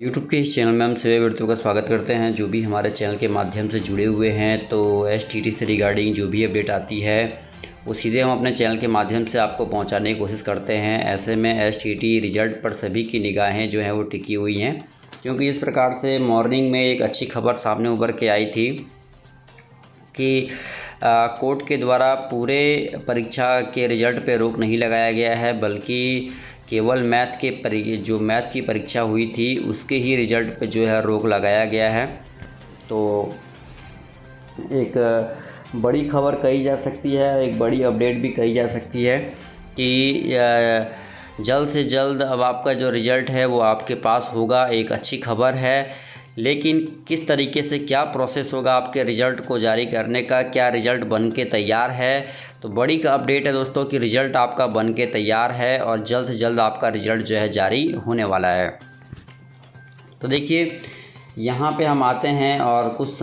YouTube के इस channel में हम सभी व्यक्तियों का स्वागत करते हैं जो भी हमारे चैनल के माध्यम से जुड़े हुए हैं। तो STT से रिगार्डिंग जो भी अपडेट आती है वो सीधे हम अपने चैनल के माध्यम से आपको पहुंचाने की कोशिश करते हैं। ऐसे में STT रिजल्ट पर सभी की निगाहें जो हैं वो टिकी हुई हैं, क्योंकि इस प्रकार से मॉर्निंग में एक अच्छी खबर सामने उभर के आई थी कि कोर्ट के द्वारा पूरे परीक्षा के रिजल्ट पे रोक नहीं लगाया गया है, बल्कि केवल मैथ की परीक्षा हुई थी उसके ही रिजल्ट पे जो है रोक लगाया गया है। तो एक बड़ी खबर कही जा सकती है, एक बड़ी अपडेट भी कही जा सकती है कि जल्द से जल्द अब आपका जो रिज़ल्ट है वो आपके पास होगा। एक अच्छी खबर है, लेकिन किस तरीके से क्या प्रोसेस होगा आपके रिज़ल्ट को जारी करने का, क्या रिज़ल्ट बन के तैयार है। तो बड़ी का अपडेट है दोस्तों कि रिज़ल्ट आपका बन के तैयार है और जल्द से जल्द आपका रिज़ल्ट जो है जारी होने वाला है। तो देखिए यहाँ पे हम आते हैं और कुछ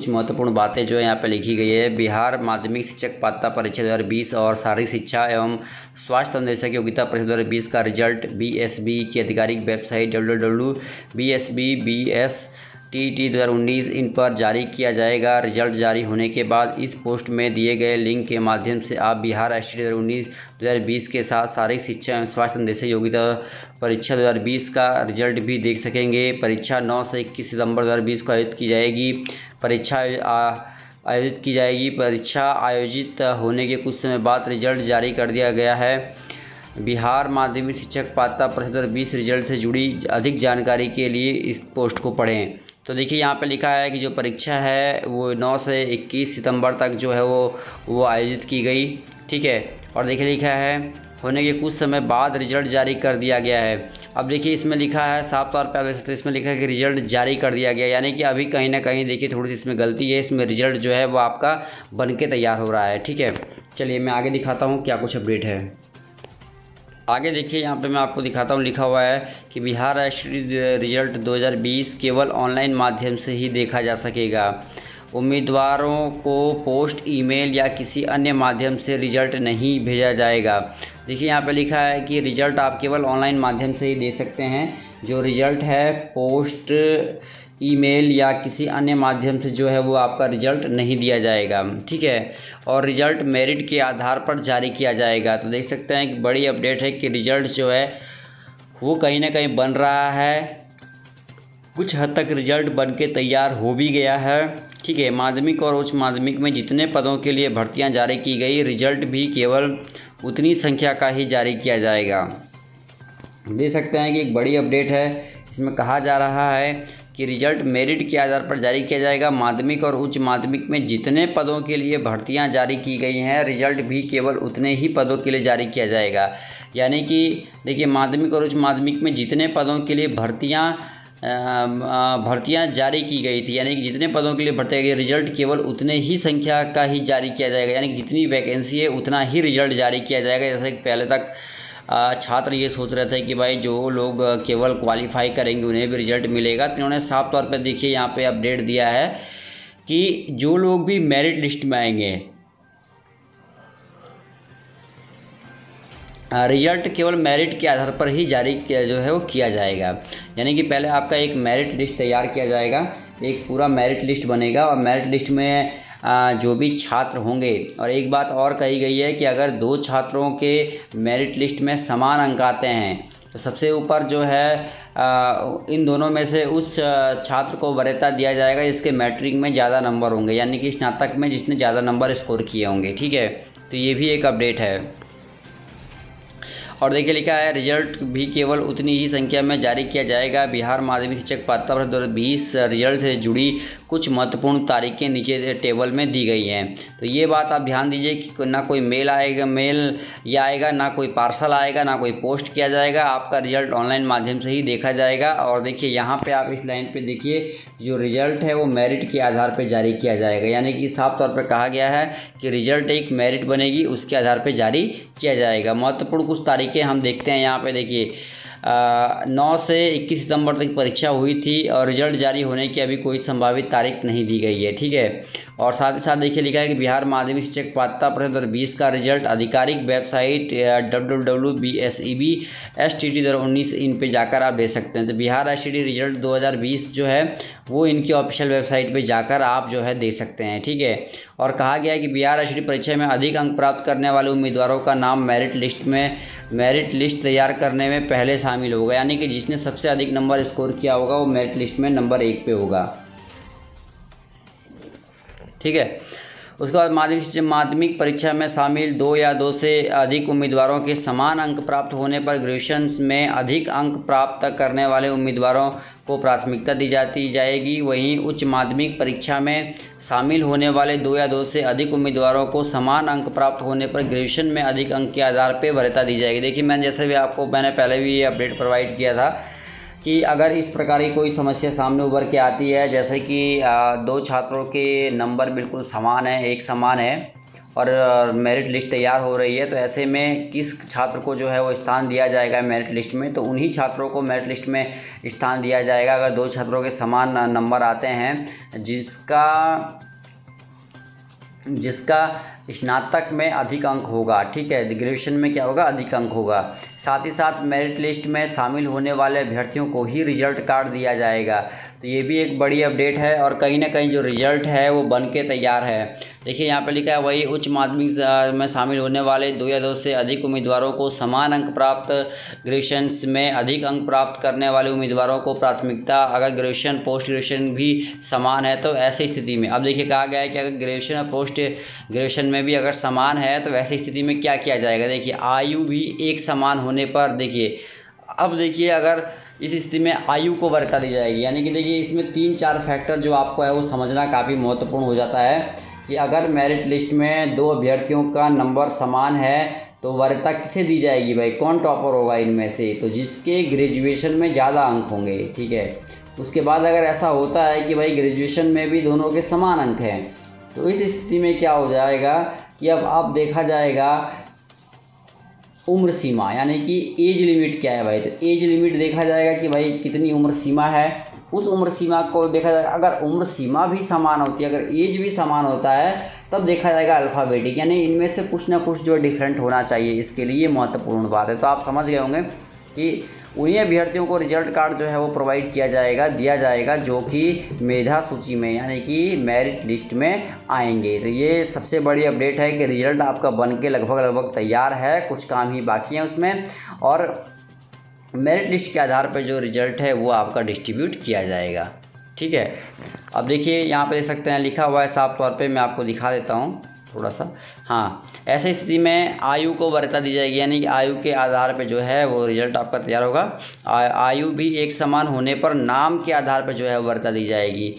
महत्वपूर्ण बातें जो है यहाँ पे लिखी गई है। बिहार माध्यमिक शिक्षक पात्रता परीक्षा 2020 और शारीरिक शिक्षा एवं स्वास्थ्य अनुदेशक योग्यता परीक्षा 2020 का रिजल्ट BSB की आधिकारिक वेबसाइट www.bsbbstt 2019 इन पर जारी किया जाएगा। रिजल्ट जारी होने के बाद इस पोस्ट में दिए गए लिंक के माध्यम से आप बिहार STT 2019-2020 के साथ शारीरिक शिक्षा एवं स्वास्थ्य अनुदेशक योग्यता परीक्षा 2020 का रिजल्ट भी देख सकेंगे। परीक्षा 9 से 21 सितंबर 2020 को आयोजित की जाएगी। परीक्षा आयोजित होने के कुछ समय बाद रिजल्ट जारी कर दिया गया है। बिहार माध्यमिक शिक्षक पात्रता परीक्षा 2020 रिजल्ट से जुड़ी अधिक जानकारी के लिए इस पोस्ट को पढ़ें। तो देखिए यहाँ पे लिखा है कि जो परीक्षा है वो 9 से 21 सितंबर तक जो है वो आयोजित की गई, ठीक है। और देखिए लिखा है होने के कुछ समय बाद रिजल्ट जारी कर दिया गया है। अब देखिए इसमें लिखा है साफ तौर पे आप देख सकते हैं, इसमें लिखा है कि रिजल्ट जारी कर दिया गया, यानी कि अभी कहीं ना कहीं देखिए थोड़ी सी इसमें गलती है। इसमें रिजल्ट जो है वो आपका बन के तैयार हो रहा है, ठीक है। चलिए मैं आगे दिखाता हूँ क्या कुछ अपडेट है। आगे देखिए यहाँ पे मैं आपको दिखाता हूँ, लिखा हुआ है कि बिहार STT रिजल्ट 2020 केवल ऑनलाइन माध्यम से ही देखा जा सकेगा। उम्मीदवारों को पोस्ट, ईमेल या किसी अन्य माध्यम से रिजल्ट नहीं भेजा जाएगा। देखिए यहाँ पे लिखा है कि रिजल्ट आप केवल ऑनलाइन माध्यम से ही दे सकते हैं। जो रिजल्ट है पोस्ट, ईमेल या किसी अन्य माध्यम से जो है वो आपका रिजल्ट नहीं दिया जाएगा, ठीक है। और रिजल्ट मेरिट के आधार पर जारी किया जाएगा। तो देख सकते हैं कि बड़ी अपडेट है कि रिजल्ट जो है वो कहीं ना कहीं बन रहा है। कुछ हद तक रिजल्ट बन के तैयार हो भी गया है, ठीक है। माध्यमिक और उच्च माध्यमिक में जितने पदों के लिए भर्तियां जारी की गई, रिजल्ट भी केवल उतनी संख्या का ही जारी किया जाएगा। देख सकते हैं कि एक बड़ी अपडेट है। इसमें कहा जा रहा है कि रिजल्ट मेरिट के आधार पर जारी किया जाएगा। माध्यमिक और उच्च माध्यमिक में जितने पदों के लिए भर्तियां जारी की गई हैं, रिजल्ट भी केवल उतने ही पदों के लिए जारी किया जाएगा। यानी कि देखिए माध्यमिक और उच्च माध्यमिक में जितने पदों के लिए भर्तियां जारी की गई थी, यानी कि जितने पदों के लिए भर्तियां गई, रिजल्ट केवल उतने ही संख्या का ही जारी किया जाएगा। यानी कि जितनी वैकेंसी है उतना ही रिजल्ट जारी किया जाएगा। जैसे कि पहले तक छात्र ये सोच रहे थे कि भाई जो लोग केवल क्वालिफाई करेंगे उन्हें भी रिजल्ट मिलेगा। तो इन्होंने साफ तौर पर देखिए यहाँ पे अपडेट दिया है कि जो लोग भी मेरिट लिस्ट में आएंगे, रिजल्ट केवल मेरिट के आधार पर ही जारी किया जो है वो किया जाएगा। यानी कि पहले आपका एक मेरिट लिस्ट तैयार किया जाएगा, एक पूरा मेरिट लिस्ट बनेगा और मेरिट लिस्ट में जो भी छात्र होंगे। और एक बात और कही गई है कि अगर 2 छात्रों के मेरिट लिस्ट में समान अंक आते हैं तो सबसे ऊपर जो है इन दोनों में से उस छात्र को वरीयता दिया जाएगा जिसके मैट्रिक में ज़्यादा नंबर होंगे, यानी कि स्नातक में जिसने ज़्यादा नंबर स्कोर किए होंगे, ठीक है। तो ये भी एक अपडेट है। और देखिए लिखा है रिजल्ट भी केवल उतनी ही संख्या में जारी किया जाएगा। बिहार माध्यमिक शिक्षक पात्रता परीक्षा 2020 रिजल्ट से जुड़ी कुछ महत्वपूर्ण तारीखें नीचे टेबल में दी गई हैं। तो ये बात आप ध्यान दीजिए कि ना कोई मेल आएगा ना कोई पार्सल आएगा, ना कोई पोस्ट किया जाएगा। आपका रिजल्ट ऑनलाइन माध्यम से ही देखा जाएगा। और देखिए यहाँ पे आप इस लाइन पे देखिए जो रिजल्ट है वो मेरिट के आधार पर जारी किया जाएगा। यानी कि साफ तौर पर कहा गया है कि रिजल्ट एक मेरिट बनेगी, उसके आधार पर जारी किया जाएगा। महत्वपूर्ण कुछ तारीखें हम देखते हैं यहाँ पे। देखिए 9 से 21 सितंबर तक परीक्षा हुई थी और रिजल्ट जारी होने की अभी कोई संभावित तारीख नहीं दी गई है, ठीक है। और साथ ही साथ देखिए लिखा है कि बिहार माध्यमिक शिक्षक पात्रता परिषद 2020 का रिजल्ट आधिकारिक वेबसाइट www.bseb.STT/19 इन पे जाकर आप देख सकते हैं। तो बिहार STT रिजल्ट 2020 जो है वो इनकी ऑफिशियल वेबसाइट पे जाकर आप जो है देख सकते हैं, ठीक है। और कहा गया है कि बिहार STT परीक्षा में अधिक अंक प्राप्त करने वाले उम्मीदवारों का नाम मेरिट लिस्ट तैयार करने में पहले शामिल होगा, यानी कि जिसने सबसे अधिक नंबर स्कोर किया होगा वो मेरिट लिस्ट में नंबर 1 पे होगा, ठीक है। उसके बाद माध्यमिक परीक्षा में शामिल 2 या 2 से अधिक उम्मीदवारों के समान अंक प्राप्त होने पर ग्रेजुएशन में अधिक अंक प्राप्त करने वाले उम्मीदवारों को प्राथमिकता दी जाएगी। वहीं उच्च माध्यमिक परीक्षा में शामिल होने वाले 2 या 2 से अधिक उम्मीदवारों को समान अंक प्राप्त होने पर ग्रेजुएशन में अधिक अंक के आधार पर वरीयता दी जाएगी। देखिए मैंने पहले भी ये अपडेट प्रोवाइड किया था कि अगर इस प्रकार की कोई समस्या सामने उभर के आती है, जैसे कि 2 छात्रों के नंबर बिल्कुल समान है, एक समान है और मेरिट लिस्ट तैयार हो रही है, तो ऐसे में किस छात्र को जो है वो स्थान दिया जाएगा मेरिट लिस्ट में, तो उन्हीं छात्रों को मेरिट लिस्ट में स्थान दिया जाएगा अगर 2 छात्रों के समान नंबर आते हैं जिसका स्नातक में अधिक अंक होगा, ठीक है। ग्रेजुएशन में क्या होगा, अधिक अंक होगा। साथ ही साथ मेरिट लिस्ट में शामिल होने वाले अभ्यर्थियों को ही रिजल्ट कार्ड दिया जाएगा। तो ये भी एक बड़ी अपडेट है और कहीं ना कहीं जो रिजल्ट है वो बन के तैयार है। देखिए यहाँ पे लिखा है वही उच्च माध्यमिक में शामिल होने वाले 2 या 2 से अधिक उम्मीदवारों को समान अंक प्राप्त, ग्रेजुएशन में अधिक अंक प्राप्त करने वाले उम्मीदवारों को प्राथमिकता, अगर ग्रेजुएशन पोस्ट ग्रेजुएशन भी समान है तो ऐसी स्थिति में, अब देखिए कहा गया है कि अगर ग्रेजुएशन और पोस्ट ग्रेजुएशन में भी अगर समान है तो वैसी स्थिति में क्या किया जाएगा। देखिए आयु भी एक समान होने पर, देखिए अगर इस स्थिति में आयु को वरीयता दी जाएगी, यानी कि देखिए इसमें 3-4 फैक्टर जो आपको है वो समझना काफ़ी महत्वपूर्ण हो जाता है कि अगर मेरिट लिस्ट में 2 अभ्यर्थियों का नंबर समान है तो वरीयता किसे दी जाएगी भाई, कौन टॉपर होगा इनमें से, तो जिसके ग्रेजुएशन में ज़्यादा अंक होंगे, ठीक है। उसके बाद अगर ऐसा होता है कि भाई ग्रेजुएशन में भी दोनों के समान अंक हैं, तो इस स्थिति में क्या हो जाएगा कि अब देखा जाएगा उम्र सीमा, यानी कि एज लिमिट क्या है भाई, तो एज लिमिट देखा जाएगा कि भाई कितनी उम्र सीमा है, उस उम्र सीमा को देखा जाएगा। अगर उम्र सीमा भी समान होती है, अगर एज भी समान होता है, तब देखा जाएगा अल्फ़ाबेटिक, यानी इनमें से कुछ ना कुछ जो डिफरेंट होना चाहिए, इसके लिए महत्वपूर्ण बात है। तो आप समझ गए होंगे कि उन्हीं अभ्यर्थियों को रिजल्ट कार्ड जो है वो प्रोवाइड दिया जाएगा जो कि मेधा सूची में, यानी कि मेरिट लिस्ट में आएंगे। तो ये सबसे बड़ी अपडेट है कि रिजल्ट आपका बन के लगभग तैयार है, कुछ काम ही बाकी है उसमें, और मेरिट लिस्ट के आधार पर जो रिजल्ट है वो आपका डिस्ट्रीब्यूट किया जाएगा, ठीक है। अब देखिए यहाँ पे देख सकते हैं लिखा हुआ है साफ तौर पे, मैं आपको दिखा देता हूँ थोड़ा सा। हाँ, ऐसी स्थिति में आयु को वरीयता दी जाएगी, यानी कि आयु के आधार पे जो है वो रिजल्ट आपका तैयार होगा। आयु भी एक समान होने पर नाम के आधार पर जो है वरीयता दी जाएगी।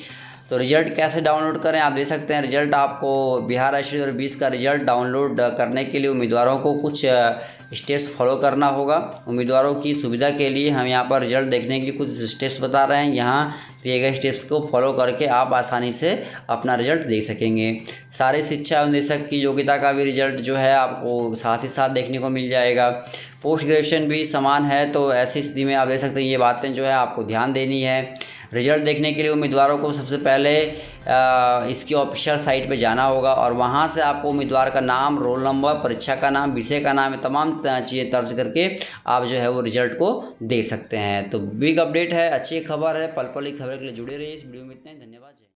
तो रिजल्ट कैसे डाउनलोड करें, आप देख सकते हैं रिजल्ट आपको बिहार STT 2020 का रिजल्ट डाउनलोड करने के लिए उम्मीदवारों को कुछ स्टेप्स फॉलो करना होगा। उम्मीदवारों की सुविधा के लिए हम यहाँ पर रिजल्ट देखने के कुछ स्टेप्स बता रहे हैं, यहाँ दिए गए स्टेप्स को फॉलो करके आप आसानी से अपना रिजल्ट देख सकेंगे। सारी शिक्षा निदेशक की योग्यता का भी रिजल्ट जो है आपको साथ ही साथ देखने को मिल जाएगा। पोस्ट ग्रेजुएशन भी समान है, तो ऐसी स्थिति में आप देख सकते हैं ये बातें जो है आपको ध्यान देनी है। रिजल्ट देखने के लिए उम्मीदवारों को सबसे पहले इसकी ऑफिशियल साइट पे जाना होगा और वहाँ से आपको उम्मीदवार का नाम, रोल नंबर, परीक्षा का नाम, विषय का नाम, तमाम चीज़ें दर्ज करके आप जो है वो रिजल्ट को देख सकते हैं। तो बिग अपडेट है, अच्छी खबर है, पल पल की खबर के लिए जुड़े रहिए। इस वीडियो में इतना ही।